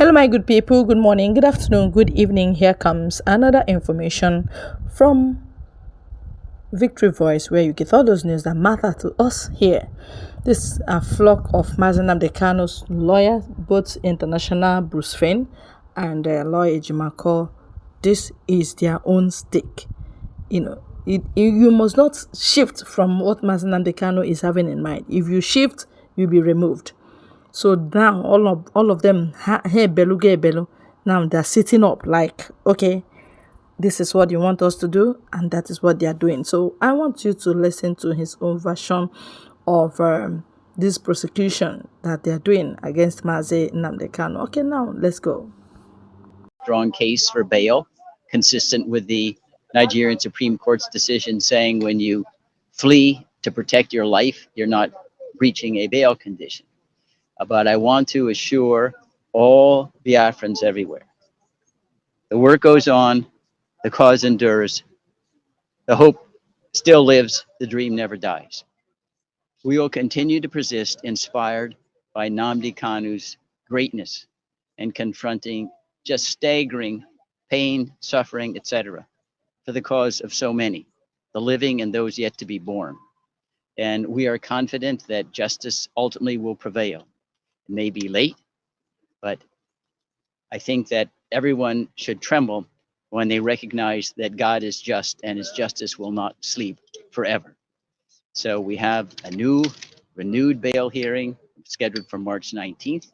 Hello, my good people. Good morning, good afternoon, good evening. Here comes another information from Victory Voice, where you get all those news that matter to us here. This a flock of Nnamdi Kanu's lawyers, both international Bruce Fein and lawyer Ejimako. This is their own stake. You must not shift from what Nnamdi Kanu is having in mind. If you shift, you'll be removed. So now all of them, hey belu, now they're sitting up like, okay, this is what you want us to do, and that is what they are doing. So I want you to listen to his own version of this prosecution that they are doing against Nnamdi Kanu. Okay, now let's go. Strong case for bail, consistent with the Nigerian Supreme Court's decision saying when you flee to protect your life, you're not breaching a bail condition. But I want to assure all Biafrans everywhere, the work goes on, the cause endures, the hope still lives, the dream never dies. We will continue to persist, inspired by Nnamdi Kanu's greatness and confronting just staggering pain, suffering, etc., for the cause of so many, the living and those yet to be born. And we are confident that justice ultimately will prevail. It may be late, but I think that everyone should tremble when they recognize that God is just and his justice will not sleep forever. So we have a new renewed bail hearing scheduled for March 19th.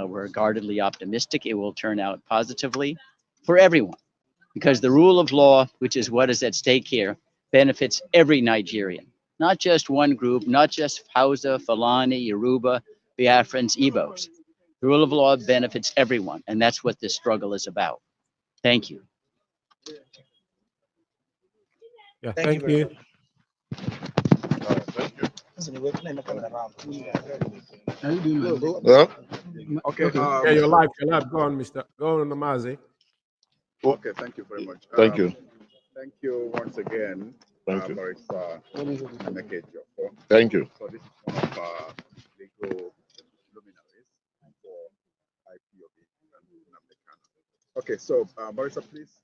We're guardedly optimistic it will turn out positively for everyone, because the rule of law, which is what is at stake here, benefits every Nigerian, not just one group, not just Hausa, Fulani, Yoruba, Biafrans, Igbos. The rule of law benefits everyone, and that's what this struggle is about. Thank you. Yeah, thank you. Well, Okay, yeah, you're live. Go on, Mr. Go on, Namazi. okay, thank you very much. Thank you. Thank you once again, Thank you. Barrister Nnakejo. Thank you. So this is one of our legal luminaries for IPOB and Nnamdi Kanu. Okay, so Barrister, please,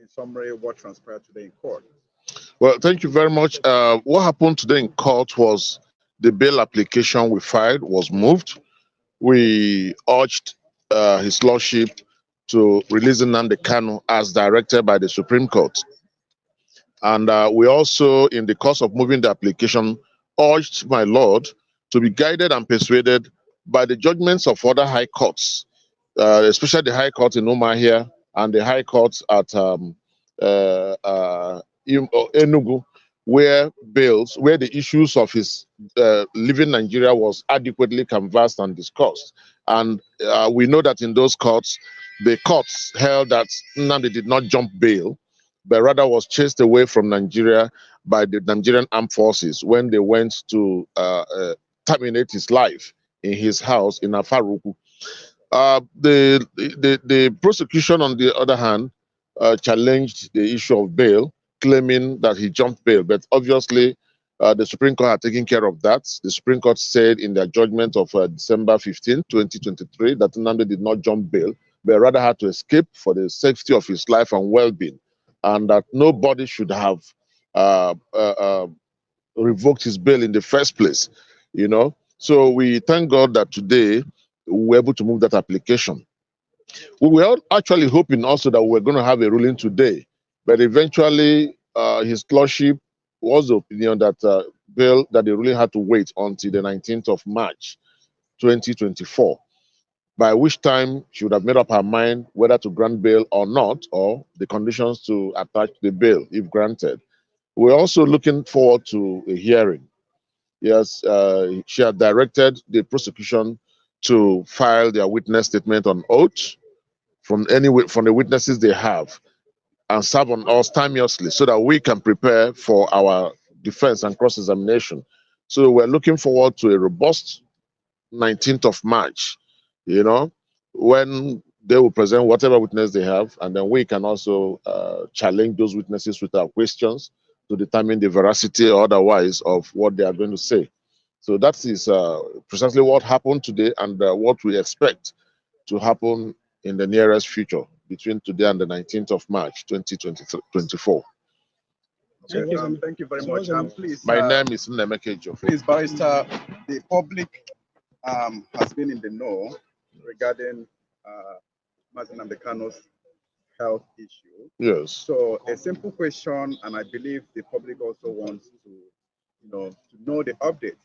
in summary, what transpired today in court? Well, thank you very much. What happened today in court was the bail application we filed was moved. We urged His Lordship to release Nnamdi Kanu as directed by the Supreme Court. And we also, in the course of moving the application, urged my Lord to be guided and persuaded by the judgments of other high courts, especially the High Court in Umuahia and the High Courts at Enugu, where the issues of his living Nigeria was adequately canvassed and discussed. And we know that in those courts, the courts held that Nnamdi did not jump bail, but rather was chased away from Nigeria by the Nigerian armed forces when they went to terminate his life in his house in Afaruku. The prosecution, on the other hand, challenged the issue of bail, claiming that he jumped bail. But obviously, the Supreme Court had taken care of that. The Supreme Court said in their judgment of December 15, 2023, that Nnamdi did not jump bail, but rather had to escape for the safety of his life and well-being, and that nobody should have revoked his bail in the first place. So we thank God that today we were able to move that application. We were actually hoping also that we were going to have a ruling today, but eventually His Lordship was the opinion that bail, that they really had to wait until the 19th of March 2024, by which time she would have made up her mind whether to grant bail or not, or the conditions to attach the bail if granted. We're also looking forward to a hearing. Yes, she had directed the prosecution to file their witness statement on oath from the witnesses they have, and serve on us timeously so that we can prepare for our defense and cross-examination. So we're looking forward to a robust 19th of March, when they will present whatever witness they have, and then we can also challenge those witnesses with our questions to determine the veracity or otherwise of what they are going to say. So that is precisely what happened today, and what we expect to happen in the nearest future between today and the 19th of March 2024. Thank you very much. Please, my name is Nnamdi. Please, Barrister, the public has been in the know regarding Mazi Nnamdi Kanu's health issue. Yes. So a simple question, and I believe the public also wants to know the update.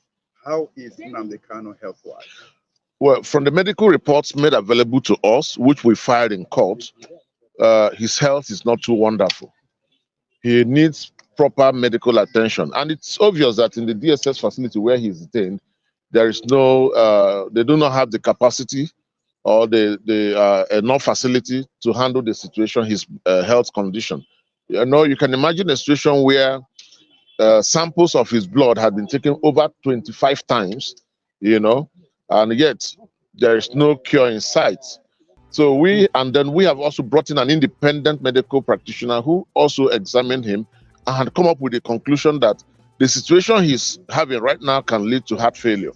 How is Nnamdi Kanu health-wise? Well, from the medical reports made available to us, which we filed in court, his health is not too wonderful. He needs proper medical attention. And it's obvious that in the DSS facility where he's detained, there is no, they do not have the capacity or the enough facility to handle the situation, his health condition. You can imagine a situation where samples of his blood had been taken over 25 times, and yet there is no cure in sight. So then we have also brought in an independent medical practitioner who also examined him and had come up with the conclusion that the situation he's having right now can lead to heart failure.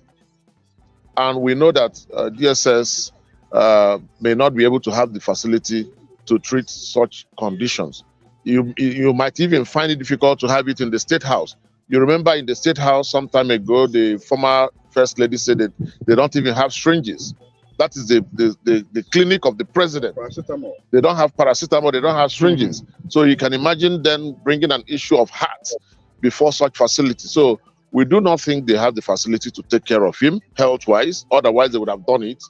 And we know that DSS may not be able to have the facility to treat such conditions. You might even find it difficult to have it in the State House. You remember in the State House some time ago, the former First Lady said that they don't even have syringes. That is the clinic of the president. Paracetamol. They don't have paracetamol, they don't have syringes. So you can imagine then bringing an issue of heart before such facility. So we do not think they have the facility to take care of him health-wise. Otherwise, they would have done it.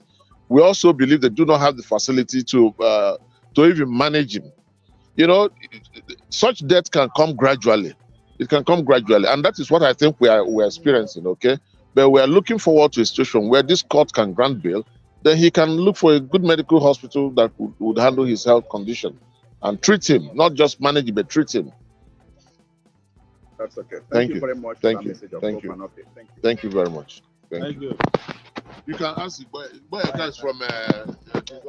We also believe they do not have the facility to even manage him. Such death can come gradually. It can come gradually. And that is what I think we're experiencing, okay? But we're looking forward to a situation where this court can grant bail, then he can look for a good medical hospital that would handle his health condition and treat him, not just manage him, but treat him. That's okay. Thank you very much. Thank you. Thank you. Thank you very much. Thank you. You can ask the boy that's from okay,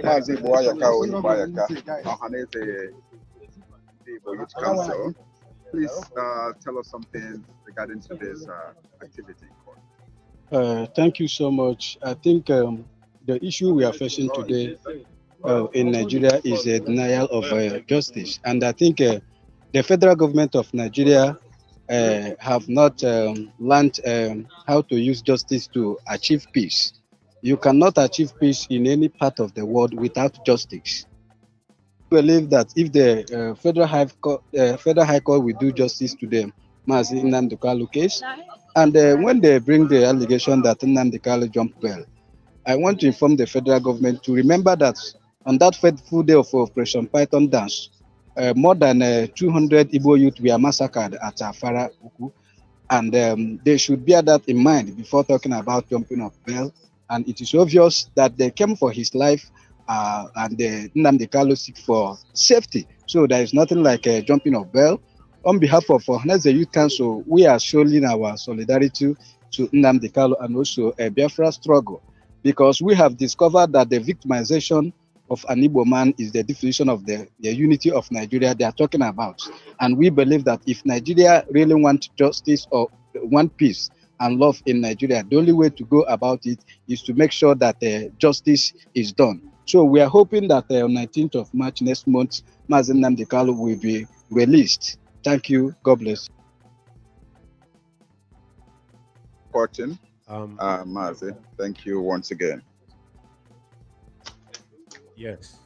Mazi Boyaka Oyibayaka, Ohanese Youth Council. Please tell us something regarding today's activity in court. Thank you so much. I think the issue we are facing today in Nigeria is a denial of justice. And I think the federal government of Nigeria have not learned how to use justice to achieve peace. You cannot achieve peace in any part of the world without justice. I believe that if the Federal High Court will do justice to them, Mazi Nnamdi Kanu case, and when they bring the allegation that Nnamdi Kanu jumped bail, I want to inform the federal government to remember that on that fateful day of Operation Python Dance, more than 200 Igbo youth were massacred at Afara Uku, and they should bear that in mind before talking about jumping of bail. And it is obvious that they came for his life, and Nnamdi Kanu seek for safety. So there is nothing like jumping of bail. On behalf of Ohanese Youth Council, we are showing our solidarity to Nnamdi Kanu and also a Biafra struggle, because we have discovered that the victimization of an Igbo man is the definition of the unity of Nigeria they are talking about. And we believe that if Nigeria really wants justice or want peace and love in Nigeria, the only way to go about it is to make sure that justice is done. So we are hoping that on 19th of March next month, Mazi Nnamdi Kanu will be released. Thank you. God bless. Fortune, Mazi, thank you once again. Yes.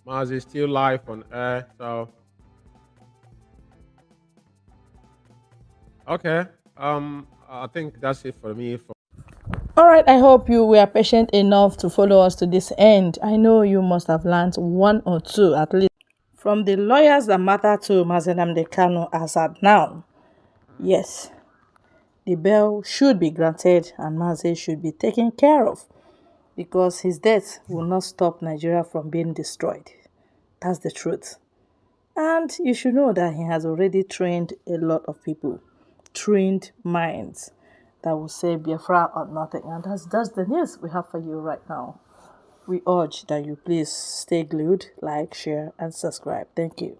Mazi is still live on air, so okay. I think that's it for me. All right, I hope you were patient enough to follow us to this end. I know you must have learned one or two at least from the lawyers that matter to Mazi Nnamdi Kanu as at now. Yes, the bail should be granted and Mazi should be taken care of, because his death will not stop Nigeria from being destroyed. That's the truth. And you should know that he has already trained a lot of people, trained minds that will say Biafra or nothing. And that's the news we have for you right now. We urge that you please stay glued, like, share, and subscribe. Thank you.